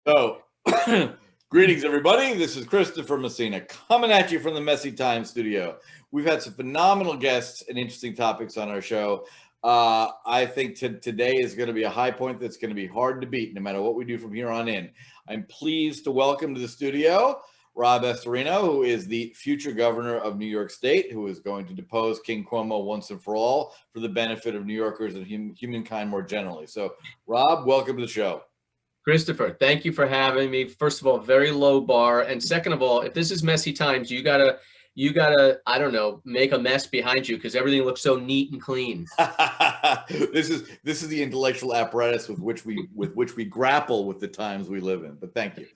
So, greetings, everybody. This is Christopher Messina coming at you from the Messy Time studio. We've had some phenomenal guests and interesting topics on our show. I think today is going to be a high point that's going to be hard to beat no matter what we do from here on in. I'm pleased to welcome to the studio Rob Astorino, who is the future governor of New York State, who is going to depose King Cuomo once and for all for the benefit of New Yorkers and humankind more generally. So, Rob, welcome to the show. Christopher, thank you for having me. First of all, very low bar. And second of all, if this is messy times, you gotta, I don't know, make a mess behind you because everything looks so neat and clean. This is the intellectual apparatus with which we grapple with the times we live in. But thank you.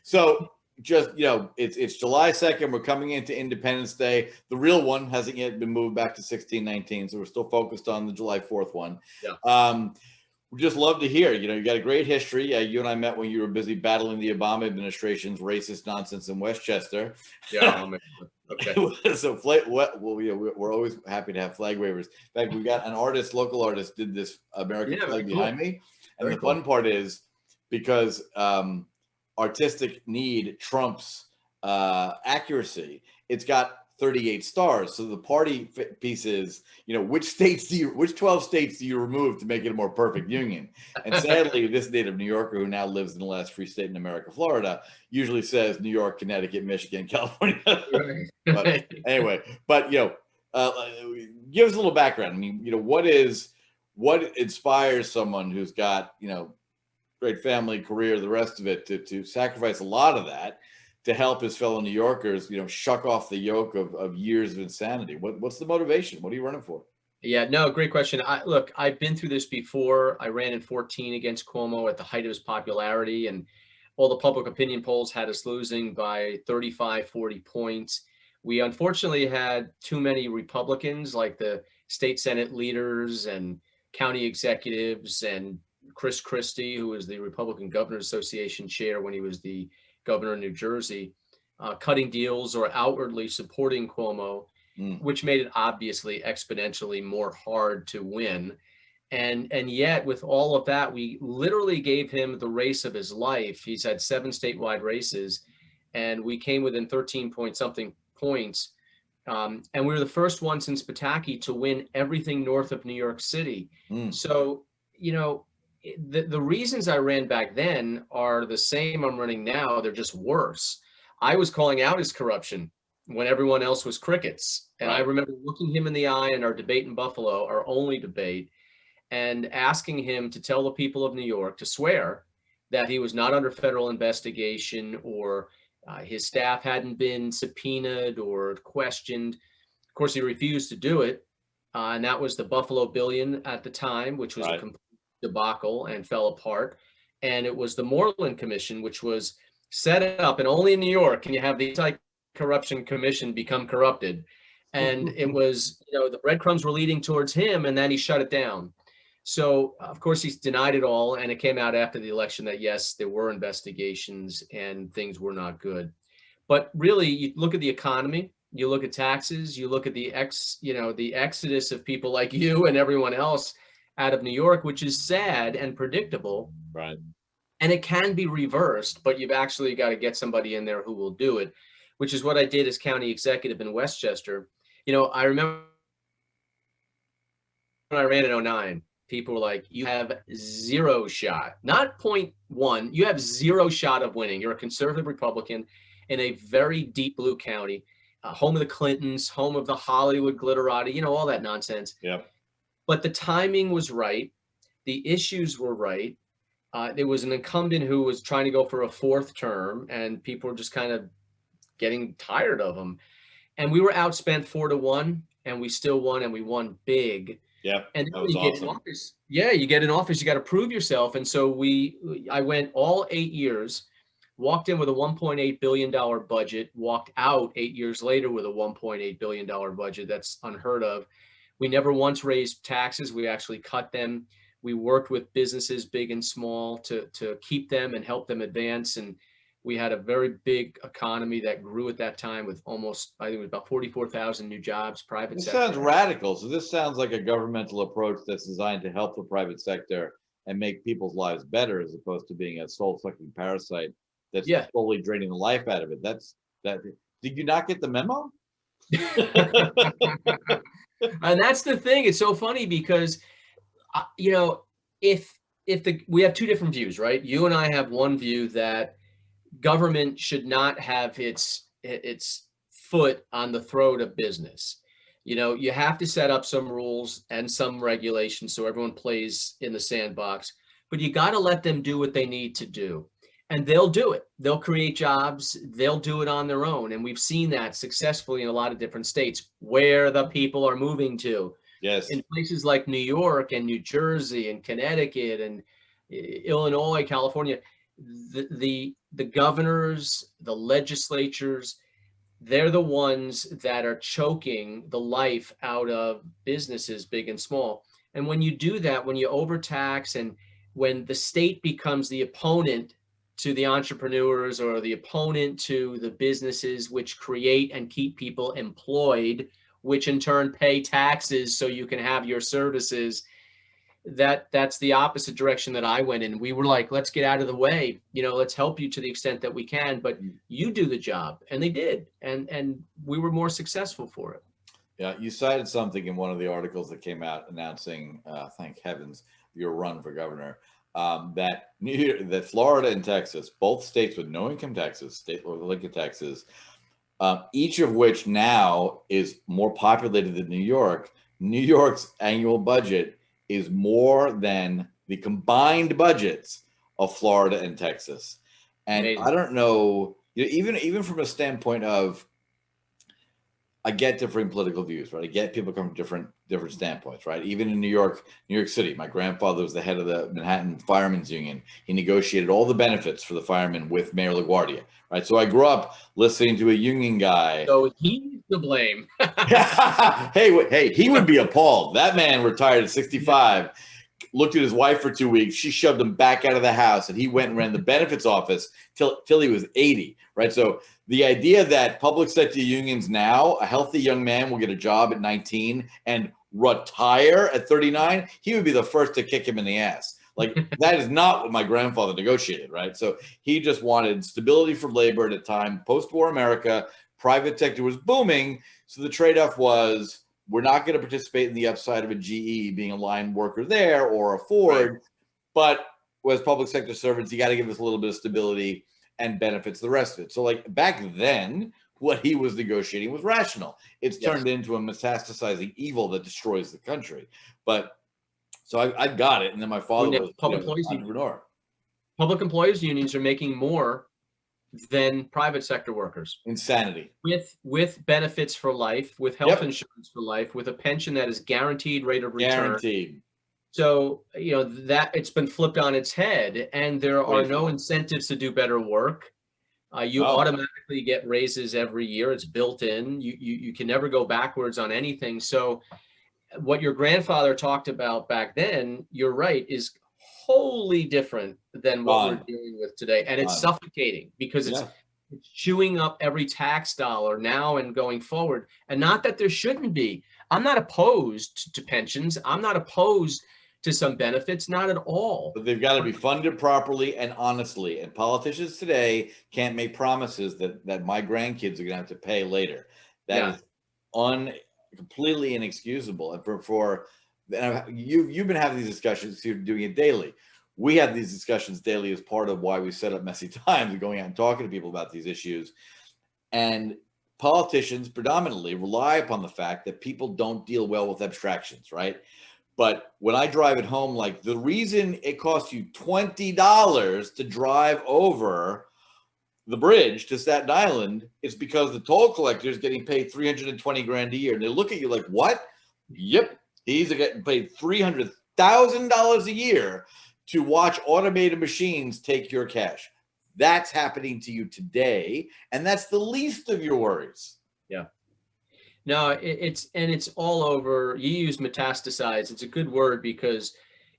So just, it's July 2nd. We're coming into Independence Day. The real one hasn't yet been moved back to 1619. So we're still focused on the July 4th one. Yeah. We just love to hear, you got a great history. You and I met when you were busy battling the Obama administration's racist nonsense in Westchester. Yeah. Okay. So we're always happy to have flag wavers. In fact, we got an local artist did this American flag behind me. And the fun part is because artistic need trumps accuracy. It's got 38 stars. So the party piece is, which 12 states do you remove to make it a more perfect union? And sadly, this native New Yorker who now lives in the last free state in America, Florida, usually says New York, Connecticut, Michigan, California. But anyway, give us a little background. I mean, what inspires someone who's got, great family, career, the rest of it to sacrifice a lot of that to help his fellow New Yorkers, shuck off the yoke of years of insanity? What's the motivation? What are you running for? Yeah, no, great question. Look, I've been through this before. I ran in 2014 against Cuomo at the height of his popularity, and all the public opinion polls had us losing by 35, 40 points. We unfortunately had too many Republicans, like the state Senate leaders and county executives, and Chris Christie, who was the Republican Governors Association chair when he was the governor of New Jersey, cutting deals or outwardly supporting Cuomo, which made it obviously exponentially more hard to win. And yet with all of that, we literally gave him the race of his life. He's had 7 statewide races, and we came within 13 point something points. And we were the first one since Pataki to win everything north of New York City. So, the reasons I ran back then are the same I'm running now. They're just worse. I was calling out his corruption when everyone else was crickets. And I remember looking him in the eye in our debate in Buffalo, our only debate, and asking him to tell the people of New York to swear that he was not under federal investigation or his staff hadn't been subpoenaed or questioned. Of course, he refused to do it. And that was the Buffalo billion at the time, which was a complete debacle and fell apart. And it was the Moreland Commission, which was set up, and only in New York can you have the anti-corruption commission become corrupted. And it was, the breadcrumbs were leading towards him, and then he shut it down. So of course he's denied it all, and it came out after the election that yes, there were investigations and things were not good. But really, you look at the economy, you look at taxes, you look at the exodus of people like you and everyone else out of New York, which is sad and predictable. Right. And it can be reversed, but you've actually got to get somebody in there who will do it, which is what I did as county executive in Westchester. I remember when I ran in 2009, people were like, you have 0 shot, not 0.1, you have 0 shot of winning. You're a conservative Republican in a very deep blue county, home of the Clintons, home of the Hollywood glitterati, all that nonsense. Yeah. But the timing was right. The issues were right. There was an incumbent who was trying to go for a 4th term, and people were just kind of getting tired of him. And we were outspent 4-1, and we still won, and we won big. Yeah, and that was awesome. You get in office, you got to prove yourself. And so I went all 8 years, walked in with a $1.8 billion budget, walked out 8 years later with a $1.8 billion budget. That's unheard of. We never once raised taxes. We actually cut them. We worked with businesses, big and small, to keep them and help them advance. And we had a very big economy that grew at that time with almost, I think it was about 44,000 new jobs, private sector. This sounds radical. So this sounds like a governmental approach that's designed to help the private sector and make people's lives better, as opposed to being a soul-sucking parasite that's Yeah. slowly draining the life out of it. That's that. Did you not get the memo? And that's the thing. It's so funny because, you know, if we have two different views, right? You and I have one view that government should not have its foot on the throat of business. You know, you have to set up some rules and some regulations so everyone plays in the sandbox, but you got to let them do what they need to do. And they'll do it. They'll create jobs. They'll do it on their own. And we've seen that successfully in a lot of different states where the people are moving to. Yes. In places like New York and New Jersey and Connecticut and Illinois, California, the governors, the legislatures, they're the ones that are choking the life out of businesses, big and small. And when you do that, when you overtax and when the state becomes the opponent to the entrepreneurs or the opponent to the businesses which create and keep people employed, which in turn pay taxes so you can have your services, that's the opposite direction that I went in. We were like, let's get out of the way, you know, let's help you to the extent that we can, but you do the job. And they did. And we were more successful for it. Yeah, you cited something in one of the articles that came out announcing, thank heavens, your run for governor, that Florida and Texas, both states with no income taxes, state or income taxes, each of which now is more populated than New York. New York's annual budget is more than the combined budgets of Florida and Texas. And amazing. I don't know, even from a standpoint of, I get different political views, right? I get people come from different standpoints, right? Even in New York City, my grandfather was the head of the Manhattan Firemen's Union. He negotiated all the benefits for the firemen with Mayor LaGuardia, right? So I grew up listening to a union guy. So he's to blame. Hey, he would be appalled. That man retired at 65, looked at his wife for 2 weeks. She shoved him back out of the house, and he went and ran the benefits office till he was 80, right? So the idea that public sector unions now, a healthy young man will get a job at 19 and retire at 39, he would be the first to kick him in the ass. Like, that is not what my grandfather negotiated, right? So he just wanted stability for labor at a time, post-war America, private sector was booming. So the trade-off was, we're not going to participate in the upside of a GE being a line worker there or a Ford, right. But as public sector servants, you got to give us a little bit of stability and benefits the rest of it. So like back then, what he was negotiating was rational. It's turned into a metastasizing evil that destroys the country. But so I got it. And then my father was an entrepreneur. Public employees unions are making more than private sector workers. Insanity. With benefits for life, with health insurance for life, with a pension that is guaranteed rate of return. Guaranteed. So, you know, that it's been flipped on its head, and there are no incentives to do better work. You automatically get raises every year. It's built in. You can never go backwards on anything. So what your grandfather talked about back then, you're right, is wholly different than what we're dealing with today. And it's suffocating because it's chewing up every tax dollar now and going forward. And not that there shouldn't be. I'm not opposed to pensions. I'm not opposed to some benefits, not at all. But they've got to be funded properly and honestly. And politicians today can't make promises that my grandkids are going to have to pay later. That is completely inexcusable. And you've been having these discussions. You're doing it daily. We have these discussions daily as part of why we set up Messy Times and going out and talking to people about these issues. And politicians predominantly rely upon the fact that people don't deal well with abstractions, right? But when I drive it home, like the reason it costs you $20 to drive over the bridge to Staten Island is because the toll collector is getting paid $320,000 a year. And they look at you like, what? Yep. He's getting paid $300,000 a year to watch automated machines take your cash. That's happening to you today. And that's the least of your worries. Yeah. No, it's all over. You use metastasize. It's a good word because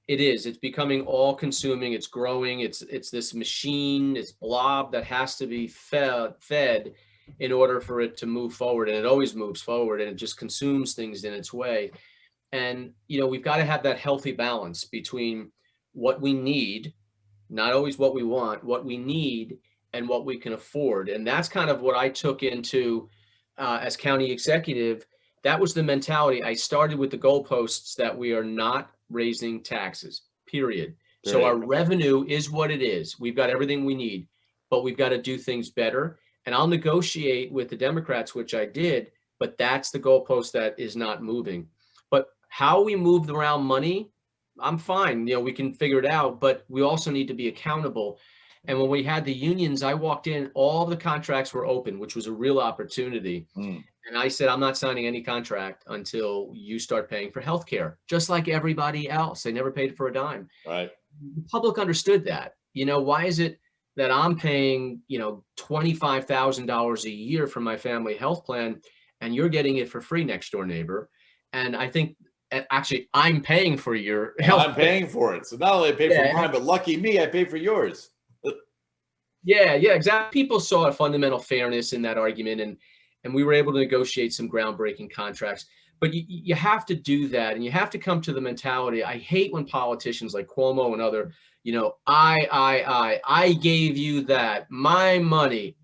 it's becoming all consuming. It's growing. It's this machine, this blob that has to be fed in order for it to move forward. And it always moves forward and it just consumes things in its way. And, you know, we've got to have that healthy balance between what we need, not always what we want, what we need and what we can afford. And that's kind of what I took into as county executive. That was the mentality. I started with the goalposts that we are not raising taxes, period. So our revenue is what it is. We've got everything we need, but we've got to do things better. And I'll negotiate with the Democrats, which I did, but that's the goalpost that is not moving. But how we moved around money, I'm fine. We can figure it out, but we also need to be accountable. And when we had the unions, I walked in, all the contracts were open, which was a real opportunity. And I said, I'm not signing any contract until you start paying for healthcare, just like everybody else. They never paid for a dime. Right. The public understood that. Why is it that I'm paying, $25,000 a year for my family health plan and you're getting it for free, next door neighbor? And I think actually I'm paying for your health. I'm paying for it. So not only I pay for mine, but lucky me, I pay for yours. Yeah, exactly. People saw a fundamental fairness in that argument, and we were able to negotiate some groundbreaking contracts. But you have to do that, and you have to come to the mentality. I hate when politicians like Cuomo and other, I gave you that, my money.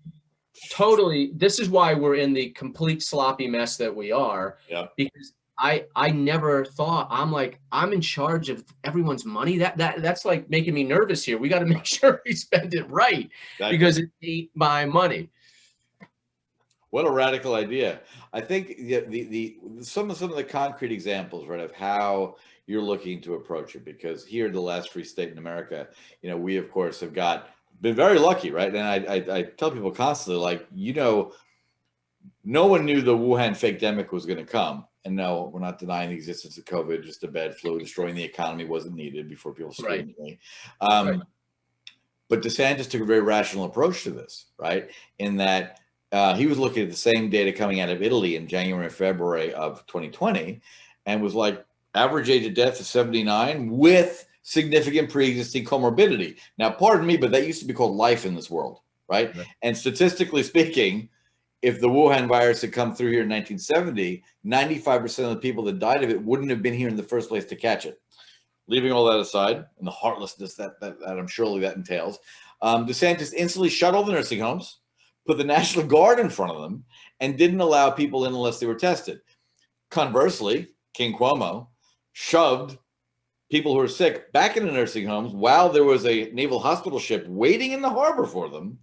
Totally. This is why we're in the complete sloppy mess that we are. Yeah. Because I never thought, I'm in charge of everyone's money. That's like making me nervous here. We got to make sure we spend it right, because it ain't my money. What a radical idea. I think some of the concrete examples, right, of how you're looking to approach it, because here, the last free state in America, we of course have been very lucky, right? And I tell people constantly, like, no one knew the Wuhan fake demic was going to come. And no, we're not denying the existence of COVID, just a bad flu destroying the economy wasn't needed before people screamed at me. But DeSantis took a very rational approach to this, right? In that he was looking at the same data coming out of Italy in January and February of 2020 and was like, average age of death is 79 with significant pre-existing comorbidity. Now, pardon me, but that used to be called life in this world, right? And statistically speaking, if the Wuhan virus had come through here in 1970, 95% of the people that died of it wouldn't have been here in the first place to catch it. Leaving all that aside, and the heartlessness that I'm surely that entails, DeSantis instantly shut all the nursing homes, put the National Guard in front of them, and didn't allow people in unless they were tested. Conversely, King Cuomo shoved people who were sick back into nursing homes while there was a naval hospital ship waiting in the harbor for them.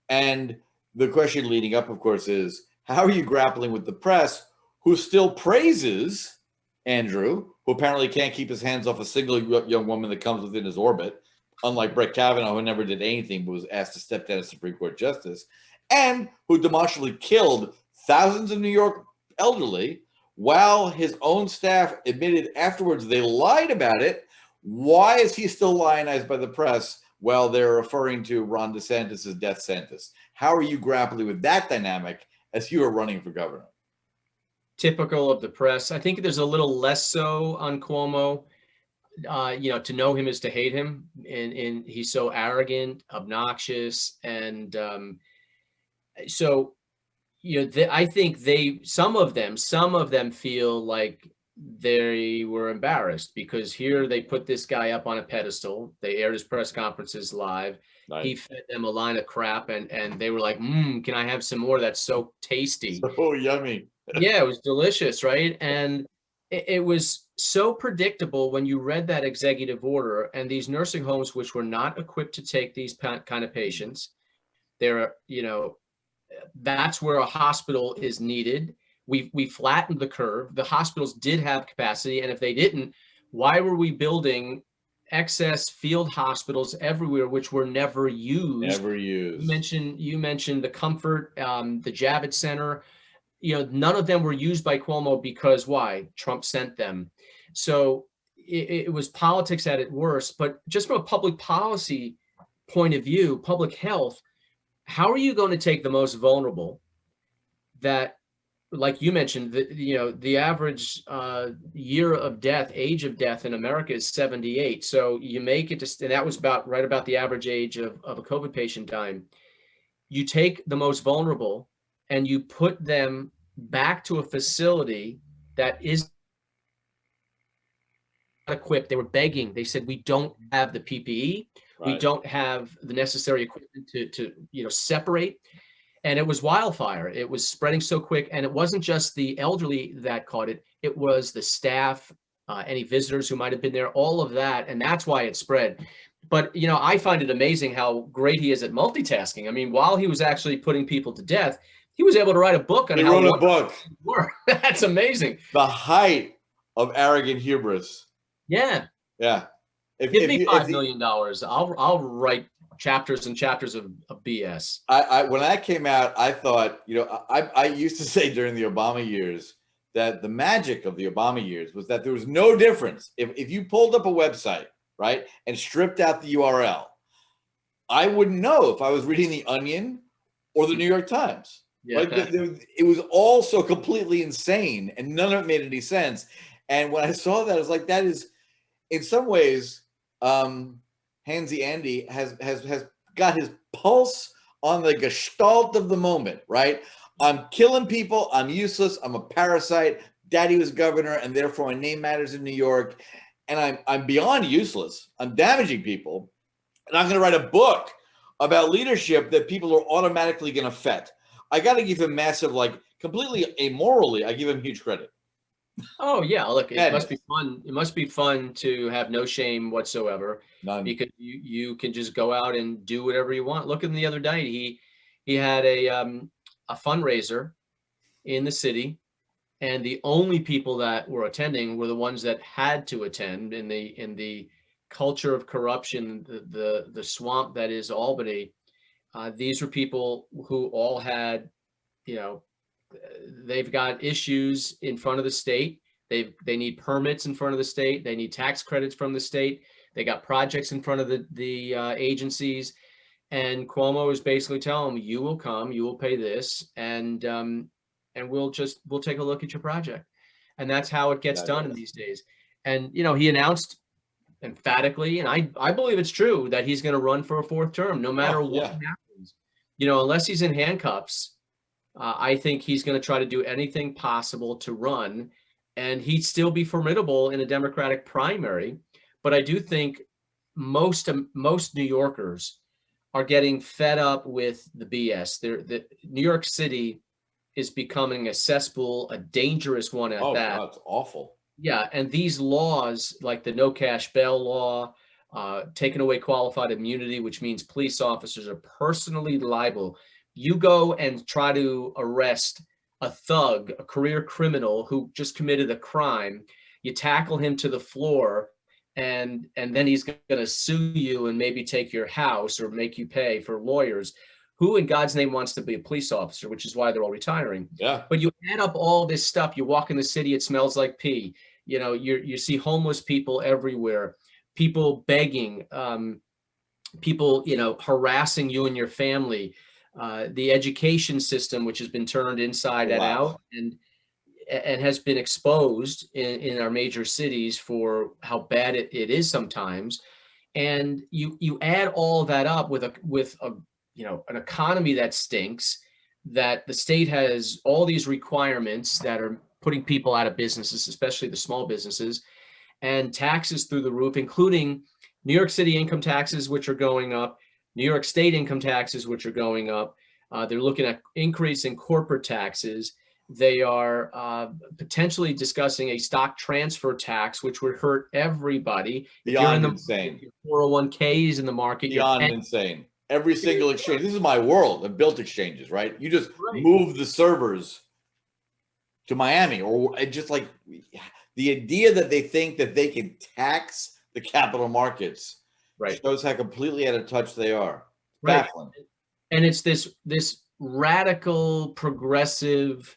And the question leading up, of course, is how are you grappling with the press, who still praises Andrew, who apparently can't keep his hands off a single young woman that comes within his orbit, unlike Brett Kavanaugh, who never did anything but was asked to step down as Supreme Court justice, and who demonstrably killed thousands of New York elderly, while his own staff admitted afterwards they lied about it. Why is he still lionized by the press while they're referring to Ron DeSantis' death sentence? How are you grappling with that dynamic as you are running for governor? Typical of the press. I think there's a little less so on Cuomo. To know him is to hate him, and he's so arrogant, obnoxious, and I think some of them feel like they were embarrassed because here they put this guy up on a pedestal. They aired his press conferences live. Nice. He fed them a line of crap, and they were like, can I have some more? That's so tasty. Oh, yummy. Yeah, it was delicious, right? And it was so predictable when you read that executive order, and these nursing homes, which were not equipped to take these kind of patients, that's where a hospital is needed. We flattened the curve. The hospitals did have capacity, and if they didn't, why were we building excess field hospitals everywhere, which were never used? Never used. You mentioned the Comfort, the Javits Center. None of them were used by Cuomo because why? Trump sent them. So it was politics at its worst. But just from a public policy point of view, public health, how are you going to take the most vulnerable that, like you mentioned, the average age of death in America is 78. So you make it and that was right about the average age of a COVID patient dying. You take the most vulnerable and you put them back to a facility that is equipped. They were begging. They said, we don't have the PPE. We Right. don't have the necessary equipment to separate. And it was wildfire. It was spreading so quick. And it wasn't just the elderly that caught it. It was the staff, any visitors who might have been there, all of that. And that's why it spread. But, I find it amazing how great he is at multitasking. I mean, while he was actually putting people to death, he was able to write a book on He how wrote a book. That's amazing. The height of arrogant hubris. Yeah. Yeah. Give me $5 million. I'll write chapters and chapters of BS. When that came out, I thought, I used to say during the Obama years that the magic of the Obama years was that there was no difference. If you pulled up a website, right, and stripped out the URL, I wouldn't know if I was reading The Onion or the New York Times. Yeah. Like it was all so completely insane, and none of it made any sense. And when I saw that, I was like, that is, in some ways, Handsy Andy has got his pulse on the gestalt of the moment, right? I'm killing people. I'm useless. I'm a parasite. Daddy was governor, and therefore my name matters in New York. And I'm beyond useless. I'm damaging people. And I'm going to write a book about leadership that people are automatically going to fet. I got to give him massive, completely amorally, I give him huge credit. Oh yeah, look, it must be fun. It must be fun to have no shame whatsoever. None. Because you can just go out and do whatever you want. Look at him the other night. He had a fundraiser in the city, and the only people that were attending were the ones that had to attend in the culture of corruption, the swamp that is Albany. These were people who all had, they've got issues in front of the state. They need permits in front of the state. They need tax credits from the state. They got projects in front of the agencies. And Cuomo is basically telling them, you will come, you will pay this, and we'll take a look at your project. And that's how it gets done in these days. And, he announced emphatically, and I believe it's true, that he's going to run for a fourth term, no matter what happens. Unless he's in handcuffs, I think he's going to try to do anything possible to run, and he'd still be formidable in a Democratic primary. But I do think most New Yorkers are getting fed up with the BS. The New York City is becoming a cesspool, a dangerous one at that. Oh, that's awful. Yeah, and these laws, like the no cash bail law, taking away qualified immunity, which means police officers are personally liable. You go and try to arrest a thug, a career criminal who just committed a crime. You tackle him to the floor, and then he's going to sue you and maybe take your house or make you pay for lawyers. Who in God's name wants to be a police officer, which is why they're all retiring. Yeah. But you add up all this stuff. You walk in the city, it smells like pee. You see homeless people everywhere, people begging, people, harassing you and your family, the education system, which has been turned inside and out and has been exposed in our major cities for how bad it is sometimes. And you add all that up with an economy that stinks, that the state has all these requirements that are putting people out of businesses, especially the small businesses, and taxes through the roof, including New York City income taxes, which are going up, New York State income taxes, which are going up. They're looking at increasing corporate taxes. They are potentially discussing a stock transfer tax, which would hurt everybody. Beyond insane. 401ks in the market. Beyond insane. Every single exchange. This is my world. I've built exchanges, right? You just move the servers to Miami, or just like the idea that they think that they can tax the capital markets shows how completely out of touch they are. Baffling. And it's this radical, progressive,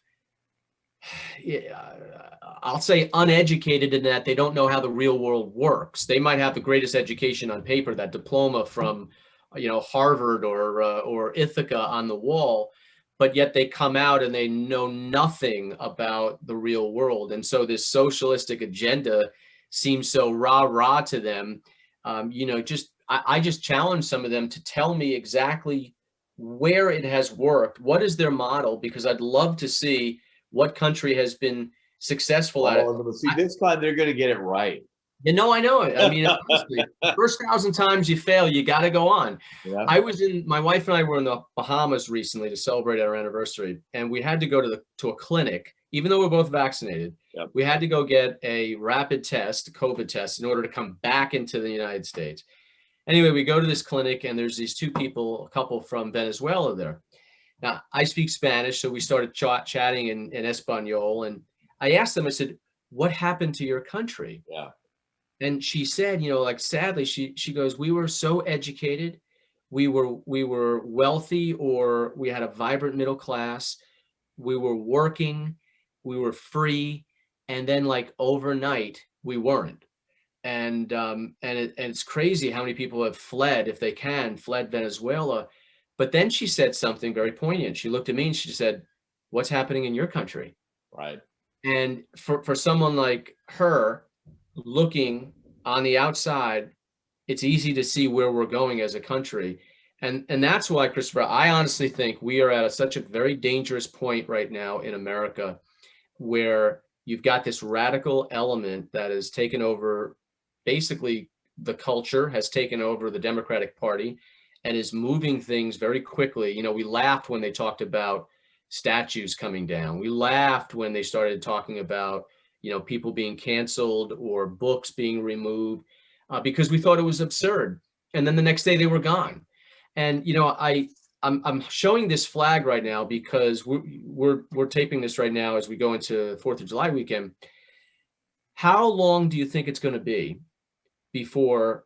I'll say uneducated in that they don't know how the real world works. They might have the greatest education on paper, that diploma from Harvard or Ithaca on the wall, but yet they come out and they know nothing about the real world. And so this socialistic agenda seems so rah-rah to them. I just challenge some of them to tell me exactly where it has worked. What is their model? Because I'd love to see what country has been successful at it. See, this time they're going to get it right. You know, I know it. I mean, honestly, first 1,000 times you fail, you got to go on. Yeah. My wife and I were in the Bahamas recently to celebrate our anniversary, and we had to go to a clinic, even though we're both vaccinated. Yep. We had to go get a rapid test, a COVID test, in order to come back into the United States. Anyway, we go to this clinic, and there's these two people, a couple from Venezuela there. Now, I speak Spanish, so we started chatting in Espanol, and I asked them, I said, what happened to your country? Yeah. And she said, you know, like, sadly, she goes, we were so educated, we were wealthy, or we had a vibrant middle class, we were working, we were free, and then like overnight we weren't. And it's crazy how many people have fled, if they can, fled Venezuela. But then she said something very poignant. She looked at me and she said, what's happening in your country? Right. And for someone like her, looking on the outside, it's easy to see where we're going as a country. And that's why, Christopher, I honestly think we are at such a very dangerous point right now in America, where you've got this radical element that has taken over, basically the culture has taken over the Democratic Party and is moving things very quickly. You know, we laughed when they talked about statues coming down. We laughed when they started talking about, you know, people being canceled or books being removed, because we thought it was absurd. And then the next day they were gone. And, you know, I'm showing this flag right now because we're taping this right now as we go into 4th of July weekend. How long do you think it's going to be before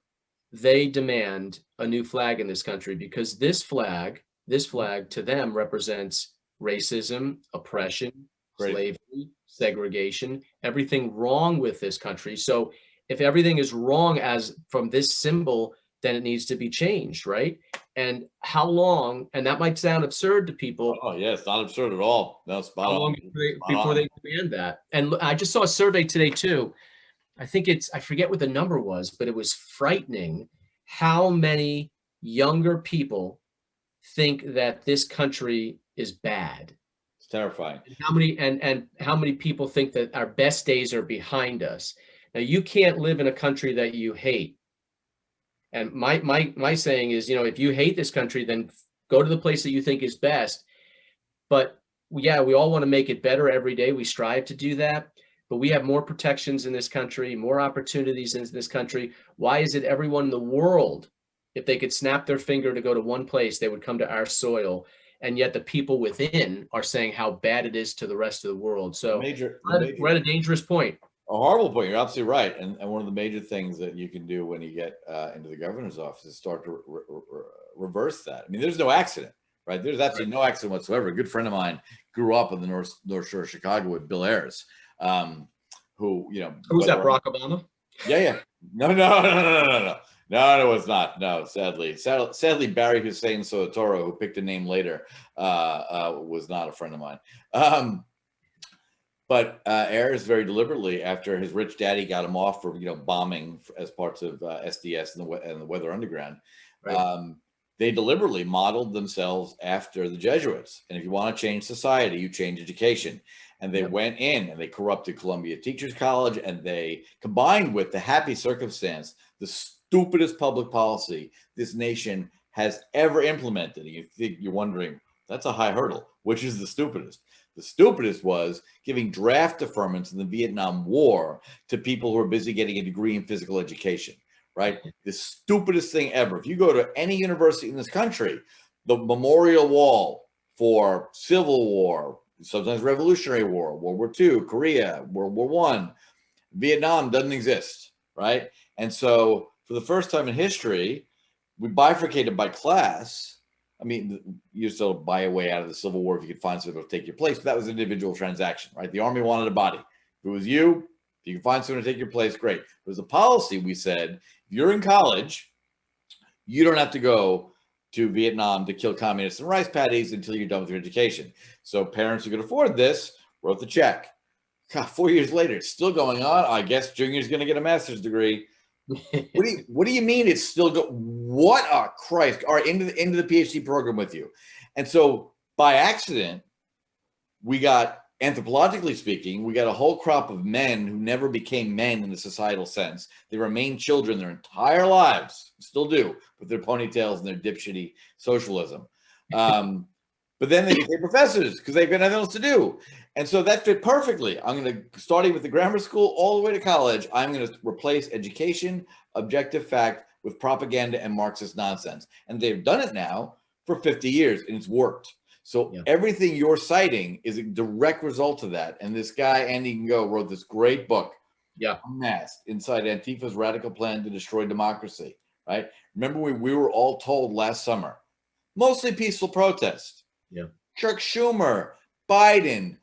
they demand a new flag in this country? Because this flag to them represents racism, oppression, slavery, segregation, everything wrong with this country. So if everything is wrong as from this symbol, then it needs to be changed, right? And how long, and that might sound absurd to people. Oh, yeah, it's not absurd at all. No, spot on. How long before they demand that? And I just saw a survey today too. I forget what the number was, but it was frightening how many younger people think that this country is bad. It's terrifying. And how many people think that our best days are behind us. Now, you can't live in a country that you hate. And my saying is, you know, if you hate this country, then go to the place that you think is best. But yeah, we all want to make it better every day. We strive to do that. But we have more protections in this country, more opportunities in this country. Why is it everyone in the world, if they could snap their finger to go to one place, they would come to our soil? And yet the people within are saying how bad it is to the rest of the world. So we're at a dangerous point. A horrible point. You're absolutely right. And one of the major things that you can do when you get into the governor's office is start to reverse that. I mean, there's no accident, right? There's absolutely no accident whatsoever. A good friend of mine grew up in the North Shore of Chicago with Bill Ayers, who, you know. Who's that, Barack Obama? Yeah. No, it was not. No, sadly, Barry Hussein Soetoro, who picked a name later, was not a friend of mine. But Ayers very deliberately, after his rich daddy got him off for, you know, bombing as parts of SDS and the Weather Underground, they deliberately modeled themselves after the Jesuits. And if you want to change society, you change education. And they went in and they corrupted Columbia Teachers College, and they combined with the happy circumstance, the stupidest public policy this nation has ever implemented. And you're wondering, that's a high hurdle. Which is the stupidest? The stupidest was giving draft deferments in the Vietnam War to people who are busy getting a degree in physical education, right? The stupidest thing ever. If you go to any university in this country, the memorial wall for Civil War, sometimes Revolutionary War, World War II, Korea, World War I, Vietnam doesn't exist, right? And so for the first time in history, we bifurcated by class. I mean, you still buy a way out of the Civil War if you could find someone to take your place, but that was an individual transaction, right? The Army wanted a body. If it was you, if you can find someone to take your place, great. It was a policy. We said, if you're in college, you don't have to go to Vietnam to kill communists and rice paddies until you're done with your education. So parents who could afford this wrote the check. God, 4 years later, it's still going on. I guess junior's going to get a master's degree. What do you mean it's still what a Christ? All right, into the PhD program with you. And so by accident, we got anthropologically speaking, we got a whole crop of men who never became men in the societal sense. They remain children their entire lives, still do, with their ponytails and their dipshitty socialism. But then they became professors because they've got nothing else to do. And so that fit perfectly. I'm going to, starting with the grammar school all the way to college, I'm going to replace education, objective fact, with propaganda and Marxist nonsense. And they've done it now for 50 years, and it's worked. So everything you're citing is a direct result of that. And this guy, Andy Ngo, wrote this great book, Unmasked, Inside Antifa's Radical Plan to Destroy Democracy, right? Remember, we were all told last summer, mostly peaceful protest. Chuck Schumer, Biden,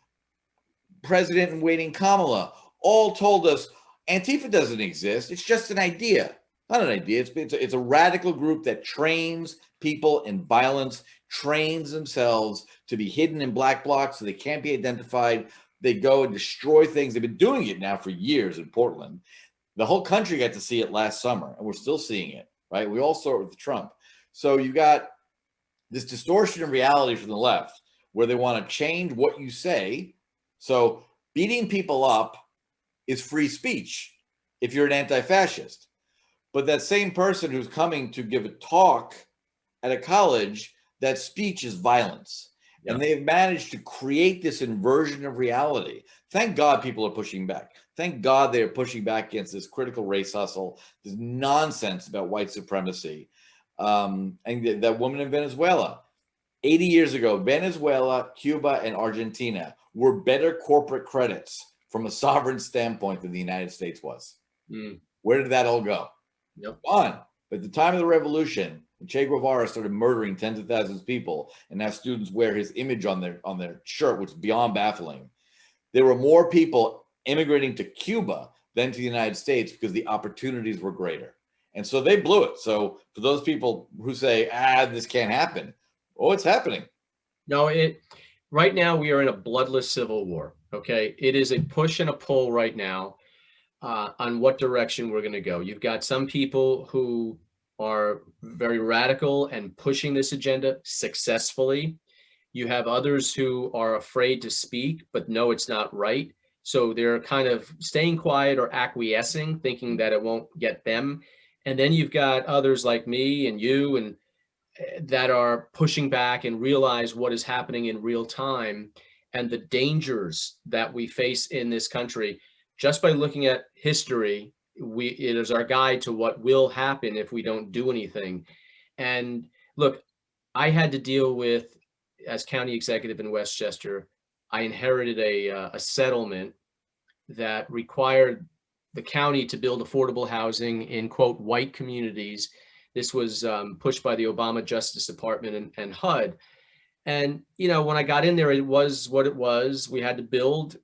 President in waiting Kamala, all told us Antifa doesn't exist. It's just an idea. Not an idea. It's a radical group that trains people in violence, trains themselves to be hidden in black blocs so they can't be identified. They go and destroy things. They've been doing it now for years in Portland. The whole country got to see it last summer, and we're still seeing it, right? We all saw it with Trump. So you got this distortion of reality from the left where they want to change what you say. So beating people up is free speech if you're an anti-fascist. But that same person who's coming to give a talk at a college, that speech is violence. And they've managed to create this inversion of reality. Thank God people are pushing back. Thank God they are pushing back against this critical race hustle, this nonsense about white supremacy. And that woman in Venezuela, 80 years ago, Venezuela, Cuba, and Argentina were better corporate credits from a sovereign standpoint than the United States was. Where did that all go? Gone. But at the time of the revolution, when Che Guevara started murdering tens of thousands of people, and now students wear his image on their shirt, which is beyond baffling, there were more people immigrating to Cuba than to the United States because the opportunities were greater. And so they blew it. So for those people who say, this can't happen, it's happening. No, right now we are in a bloodless civil war. Okay. It is a push and a pull right now on what direction we're going to go. You've got some people who are very radical and pushing this agenda successfully. You have others who are afraid to speak, but know it's not right. So they're kind of staying quiet or acquiescing, thinking that it won't get them. And then you've got others like me and you and that are pushing back and realize what is happening in real time and the dangers that we face in this country. Just by looking at history, it is our guide to what will happen if we don't do anything. And look, I had to deal with, as county executive in Westchester, I inherited a settlement that required the county to build affordable housing in, quote, white communities. This was pushed by the Obama Justice Department and HUD. And, when I got in there, it was what it was. We had to build,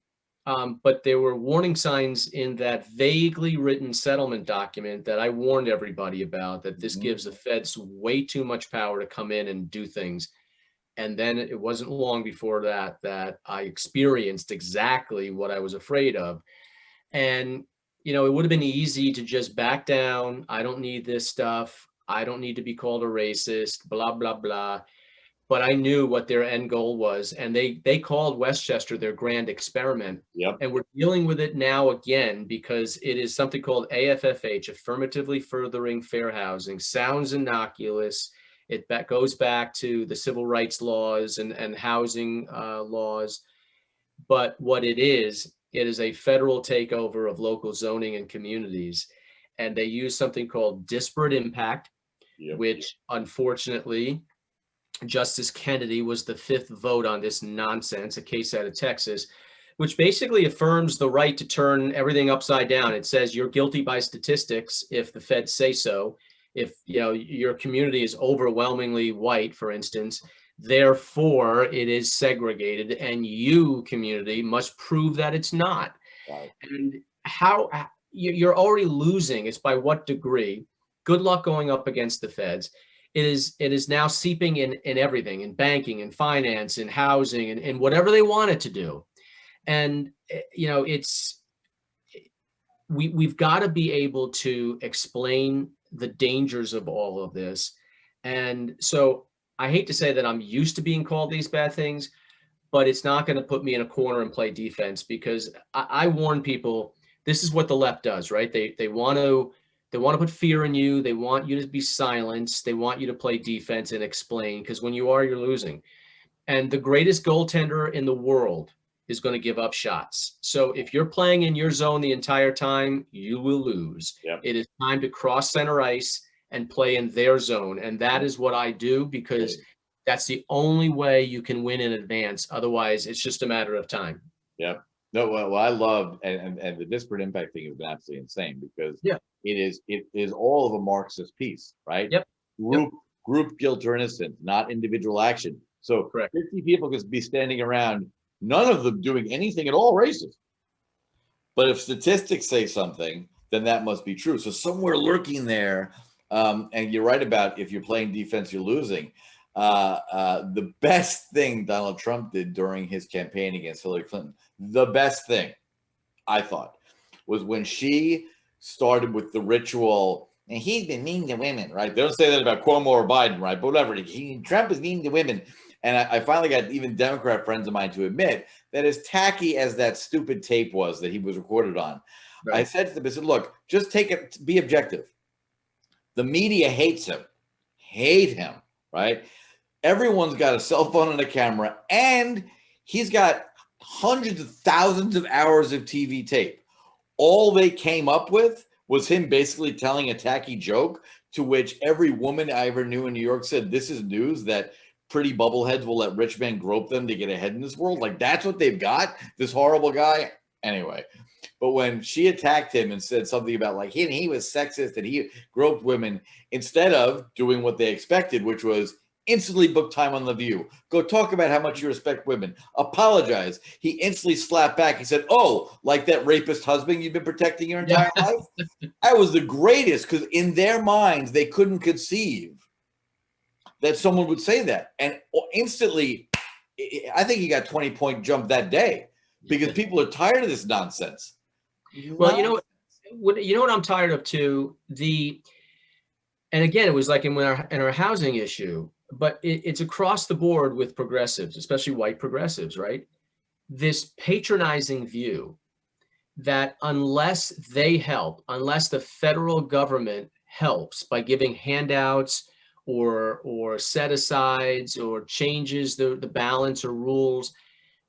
but there were warning signs in that vaguely written settlement document that I warned everybody about, that this gives the feds way too much power to come in and do things. And then it wasn't long before that I experienced exactly what I was afraid of. And, it would have been easy to just back down. I don't need this stuff. I don't need to be called a racist, blah, blah, blah. But I knew what their end goal was. And they called Westchester their grand experiment. And we're dealing with it now again, because it is something called AFFH, Affirmatively Furthering Fair Housing. Sounds innocuous. It goes back to the civil rights laws and housing laws. But what it is a federal takeover of local zoning and communities. And they use something called disparate impact, which unfortunately, Justice Kennedy was the fifth vote on this nonsense, a case out of Texas, which basically affirms the right to turn everything upside down. It says you're guilty by statistics if the feds say so. If your community is overwhelmingly white, for instance, therefore it is segregated, and you, community, must prove that it's not. And how you're already losing, it's by what degree. Good luck going up against the feds. It is now seeping in everything, in banking, in finance, in housing, and whatever they want it to do. And we've got to be able to explain the dangers of all of this. And so I hate to say that I'm used to being called these bad things, but it's not going to put me in a corner and play defense, because I warn people, this is what the left does, right? They want to put fear in you. They want you to be silenced. They want you to play defense and explain, because when you are, you're losing. And the greatest goaltender in the world is going to give up shots. So if you're playing in your zone the entire time, you will lose. Yep. It is time to cross center ice and play in their zone. And that is what I do, because that's the only way you can win in advance. Otherwise, it's just a matter of time. Yeah. No, well, I love, and the disparate impact thing has been absolutely insane, because it is all of a Marxist piece, right? Yep. Group guilt or innocence, not individual action. So Correct. 50 people could be standing around, none of them doing anything at all racist. But if statistics say something, then that must be true. So somewhere lurking there, and you're right about, if you're playing defense, you're losing. The best thing Donald Trump did during his campaign against Hillary Clinton, the best thing, I thought, was when she started with the ritual, and he's been mean to women, right? They don't say that about Cuomo or Biden, right? But whatever, Trump is mean to women. And I finally got even Democrat friends of mine to admit that, as tacky as that stupid tape was that he was recorded on, right, I said to them, I said, look, just take it, be objective. The media hates him, right? Everyone's got a cell phone and a camera, and he's got hundreds of thousands of hours of TV tape. All they came up with was him basically telling a tacky joke, to which every woman I ever knew in New York said, this is news, that pretty bubbleheads will let rich men grope them to get ahead in this world. Like, that's what they've got, this horrible guy. Anyway, but when she attacked him and said something about, like, he was sexist and he groped women, instead of doing what they expected, which was instantly book time on The View, go talk about how much you respect women, apologize, he instantly slapped back. He said, oh, like that rapist husband you've been protecting your entire life? That was the greatest, because in their minds, they couldn't conceive that someone would say that. And instantly, I think he got 20-point jump that day, because people are tired of this nonsense. Well, you know what I'm tired of too? And again, it was like in our housing issue, but it's across the board with progressives, especially white progressives, right? This patronizing view that unless they help, unless the federal government helps by giving handouts or set-asides or changes the balance or rules,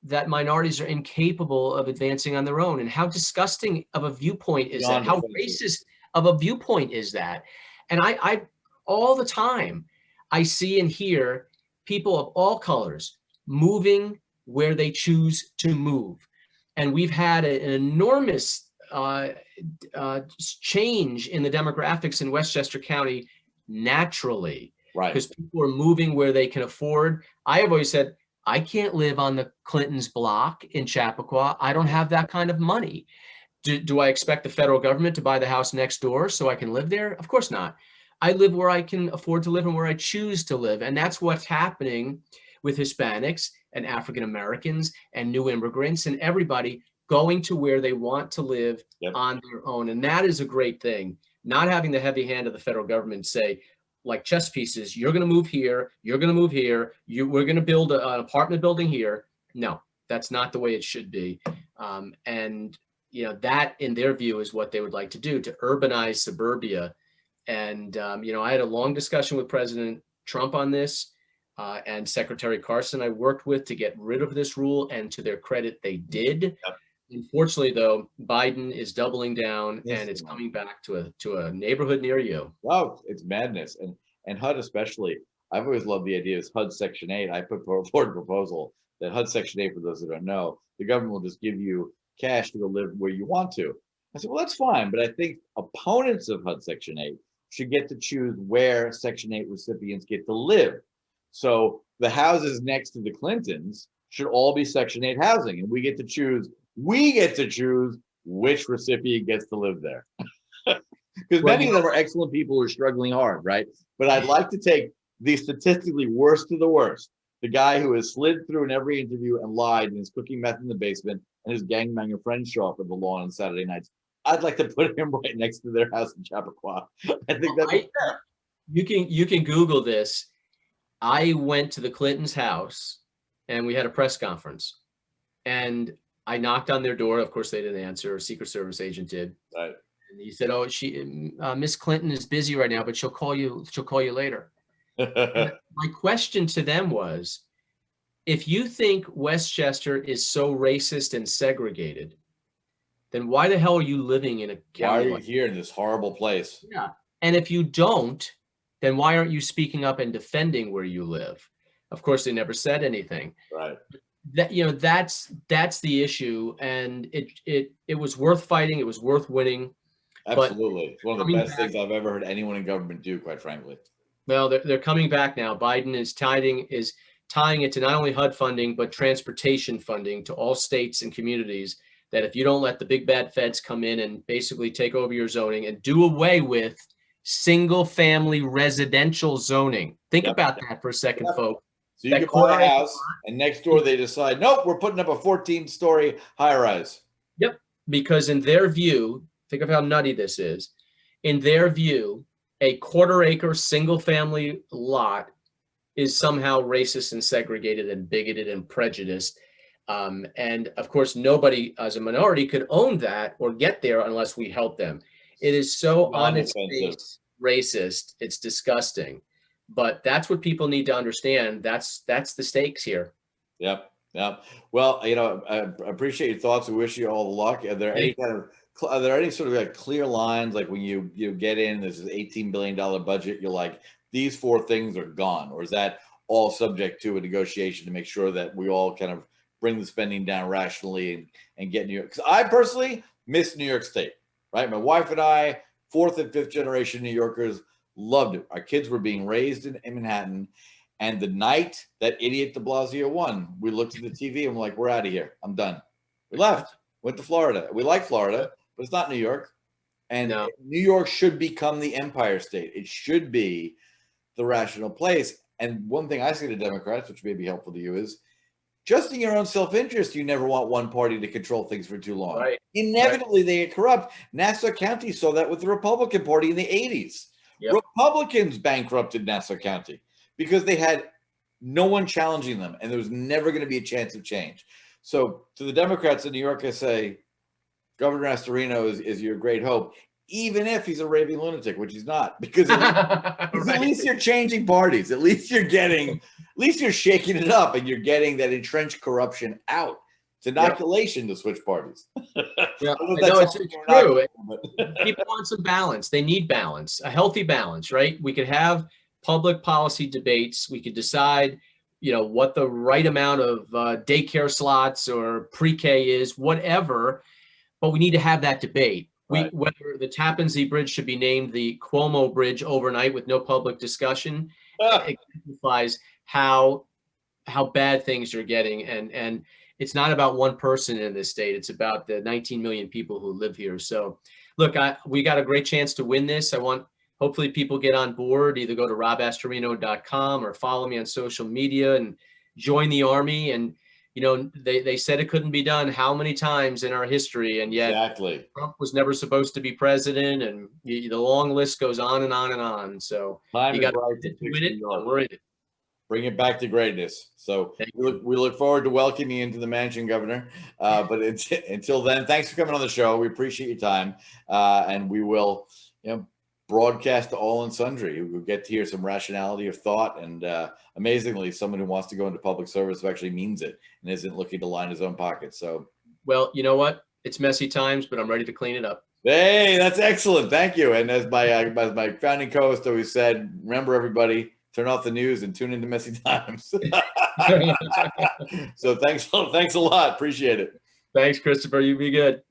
that minorities are incapable of advancing on their own. And how disgusting of a viewpoint is that? How racist of a viewpoint is that? And I all the time, I see and hear people of all colors moving where they choose to move. And we've had an enormous change in the demographics in Westchester County naturally, right? Because people are moving where they can afford. I have always said, I can't live on the Clintons block in Chappaqua. I don't have that kind of money. Do I expect the federal government to buy the house next door so I can live there? Of course not. I live where I can afford to live and where I choose to live. And that's what's happening with Hispanics and African Americans and new immigrants and everybody going to where they want to live on their own. And that is a great thing. Not having the heavy hand of the federal government say, like chess pieces, you're going to move here, you're going to move here, we're going to build an apartment building here. No, that's not the way it should be. And that, in their view, is what they would like to do, to urbanize suburbia. And I had a long discussion with President Trump on this, and Secretary Carson I worked with to get rid of this rule, and to their credit, they did. Yep. Unfortunately, though, Biden is doubling down, and it's coming back to a neighborhood near you. Wow, it's madness. And HUD especially, I've always loved the idea of HUD Section 8. I put forward a proposal that HUD Section 8, for those that don't know, the government will just give you cash to go live where you want to. I said, well, that's fine, but I think opponents of HUD Section 8 should get to choose where Section 8 recipients get to live. So the houses next to the Clintons should all be Section 8 housing, and we get to choose which recipient gets to live there. Because many of them are excellent people who are struggling hard, right? But I'd like to take the statistically worst of the worst, the guy who has slid through in every interview and lied and is cooking meth in the basement, and his gangbanger friends show up at the lawn on Saturday nights. I'd like to put him right next to their house in Chappaqua. I think that's fair. You can Google this. I went to the Clintons' house and we had a press conference. And I knocked on their door. Of course, they didn't answer. A Secret Service agent did. Right. And he said, "Oh, Miss Clinton is busy right now, but she'll call you. She'll call you later." And my question to them was, if you think Westchester is so racist and segregated, then why the hell are you living in a county? Why are you here in this horrible place? Yeah. And if you don't, then why aren't you speaking up and defending where you live? Of course, they never said anything. Right. That's the issue, and it was worth fighting. It was worth winning. Absolutely. It's one of the best things I've ever heard anyone in government do, quite frankly. Well, they're coming back now. Biden is tying it to not only HUD funding, but transportation funding to all states and communities, that if you don't let the big bad feds come in and basically take over your zoning and do away with single family residential zoning. Think about that for a second, folks. So you can buy a house and next door they decide, nope, we're putting up a 14-story high rise. Yep. Because in their view, think of how nutty this is. In their view, a quarter-acre single-family lot is somehow racist and segregated and bigoted and prejudiced. And of course, nobody as a minority could own that or get there unless we help them. It is so on its face racist. It's disgusting. But that's what people need to understand. That's the stakes here. Yep. Well, I appreciate your thoughts. We wish you all the luck. Are there any sort of like clear lines, like when you get in, this is $18 billion budget, you're like, these 4 things are gone? Or is that all subject to a negotiation to make sure that we all kind of bring the spending down rationally and get New York? Because I personally miss New York State, right? My wife and I, 4th and 5th generation New Yorkers, loved it. Our kids were being raised in Manhattan. And the night that idiot de Blasio won, we looked at the TV and we're like, we're out of here. I'm done. We left, went to Florida. We like Florida, but it's not New York. And New York should become the Empire State. It should be the rational place. And one thing I say to Democrats, which may be helpful to you, is just in your own self-interest, you never want one party to control things for too long. Right. Inevitably, they get corrupt. Nassau County saw that with the Republican Party in the 80s. Yep. Republicans bankrupted Nassau County because they had no one challenging them, and there was never going to be a chance of change. So to the Democrats in New York, I say, Governor Astorino is your great hope, even if he's a raving lunatic, which he's not, because at least you're changing parties. At least you're shaking it up, and you're getting that entrenched corruption out. It's inoculation to switch parties. Yeah, it's true. People want some balance. They need balance, a healthy balance, right? We could have public policy debates. We could decide, what the right amount of daycare slots or pre-K is, whatever. But we need to have that debate. Right. Whether the Tappan Zee Bridge should be named the Cuomo Bridge overnight with no public discussion exemplifies how bad things are getting. And it's not about one person in this state. It's about the 19 million people who live here. So look, we got a great chance to win this. Hopefully people get on board, either go to robastorino.com or follow me on social media and join the army. And, they said it couldn't be done how many times in our history. And yet Trump was never supposed to be president. And the long list goes on and on and on. So you got to win it. We're in it. Bring it back to greatness. So we look forward to welcoming you into the mansion, Governor. But until then, thanks for coming on the show. We appreciate your time. And we will, broadcast to all and sundry. We'll get to hear some rationality of thought. And amazingly, someone who wants to go into public service who actually means it and isn't looking to line his own pockets. So, well, you know what? It's messy times, but I'm ready to clean it up. Hey, that's excellent. Thank you. And as my founding co-host always said, remember, everybody, turn off the news and tune into Messy Times. So thanks a lot. Appreciate it. Thanks, Christopher. You be good.